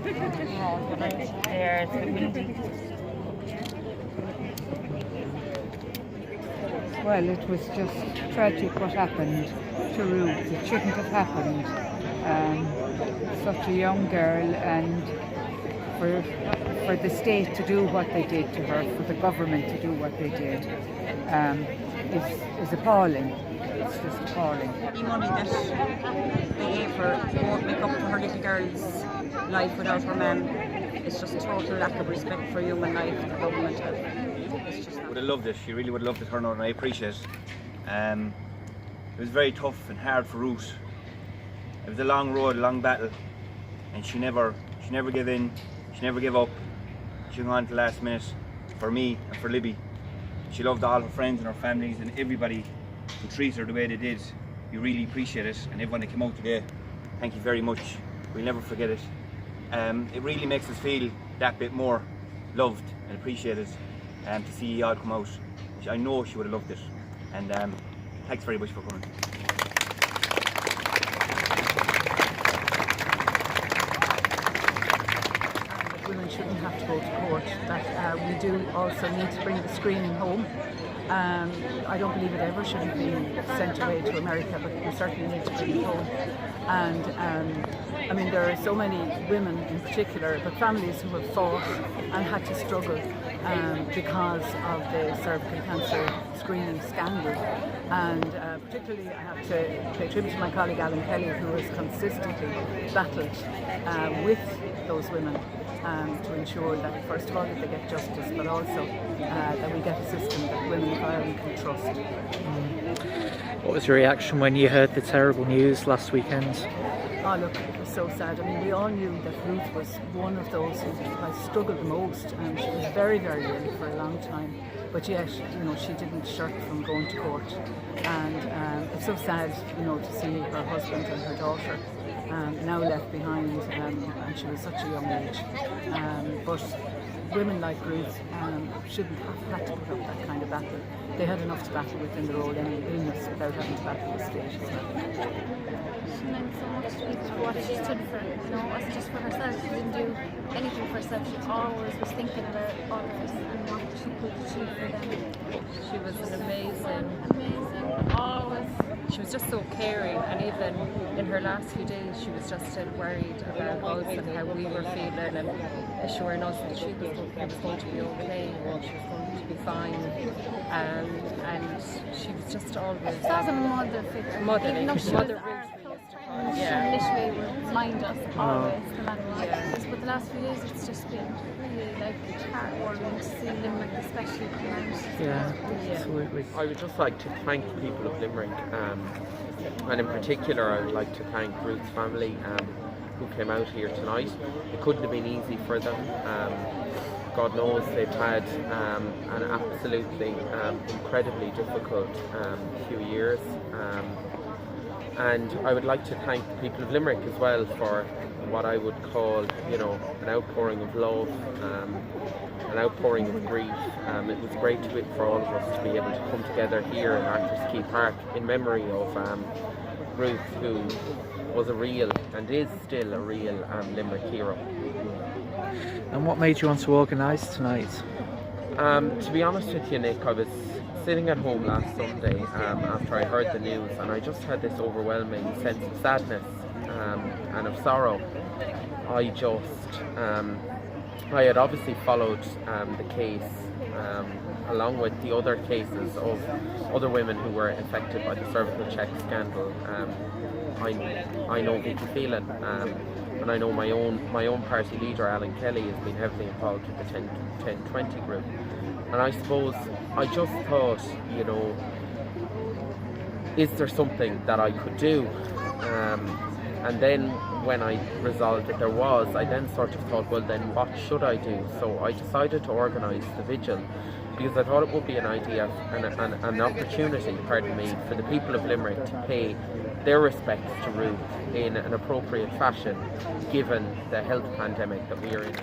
There, it's a bit windy. Well, it was just tragic what happened to Ruth. It shouldn't have happened. Such a young girl, and for the state to do what they did to her, for the government to do what they did, is appalling. It's just appalling. Any money that they gave her won't make up for her little girl's life without her man. It's just a total lack of respect for human life the government have. It's just would have loved it. She really would have loved the turnout, and I appreciate it. It was very tough and hard for Ruth. It was a long road, a long battle, and she never gave in. She never gave up. She hung on to the last minute for me and for Libby. She loved all her friends and her families and everybody who treated her the way they did. We really appreciate it, and everyone that came out today, thank you very much. We'll never forget it. It really makes us feel that bit more loved and appreciated to see you all come out. I know she would have loved it, and thanks very much for coming. Women shouldn't have to go to court, that we do also need to bring the screening home. I don't believe it ever should have been sent away to America, but we certainly need to bring it home. And I mean, there are so many women in particular, but families who have fought and had to struggle because of the cervical cancer screening scandal. And particularly I have to pay tribute to my colleague Alan Kelly, who has consistently battled with those women to ensure that, first of all, that they get justice, but also that we get a system that women of Ireland can trust. What was your reaction when you heard the terrible news last weekend? Oh look, it was so sad. I mean, we all knew that Ruth was one of those who struggled the most, and she was very, very ill for a long time. But yet, you know, she didn't shirk from going to court. And it's so sad, you know, to see her husband and her daughter now left behind, and she was such a young age. But women like Ruth shouldn't have had to put up that kind of battle. They had enough to battle with in their own illness without having to battle with state as well. She meant so much to people for what she stood for. You know, it wasn't just for herself. She didn't do anything for herself. She always was thinking about others and what she could achieve for them. She was amazing. Always. She was just so caring, and even in her last few days she was just still worried about us and how we were feeling, and assuring us that it was going to be okay and she was going to be fine, and she was just always She was a mother figure. motherly. Mother She literally would remind us always, no matter what. But the last few days it's just been really heartwarming to see Limerick especially come out. Yeah, absolutely. I would just like to thank the people of Limerick, and in particular I would like to thank Ruth's family who came out here tonight. It couldn't have been easy for them. God knows they've had an absolutely incredibly difficult few years. And I would like to thank the people of Limerick as well for what I would call, you know, an outpouring of love, an outpouring of grief. It was great for all of us to be able to come together here in Arthur's Quay Park in memory of Ruth, who was a real, and is still a real Limerick hero. And what made you want to organise tonight? To be honest with you, Nick, I was sitting at home last Sunday after I heard the news, and I just had this overwhelming sense of sadness and of sorrow. I had obviously followed the case along with the other cases of other women who were affected by the cervical check scandal. I know Vigil Phelan, and I know my own party leader Alan Kelly has been heavily involved with the 1020 group. And I suppose I just thought, you know, is there something that I could do? And then when I resolved that there was, I then sort of thought, well then what should I do? So I decided to organise the Vigil, because I thought it would be an idea and an opportunity, pardon me, for the people of Limerick to pay their respects to Ruth in an appropriate fashion, given the health pandemic that we are in.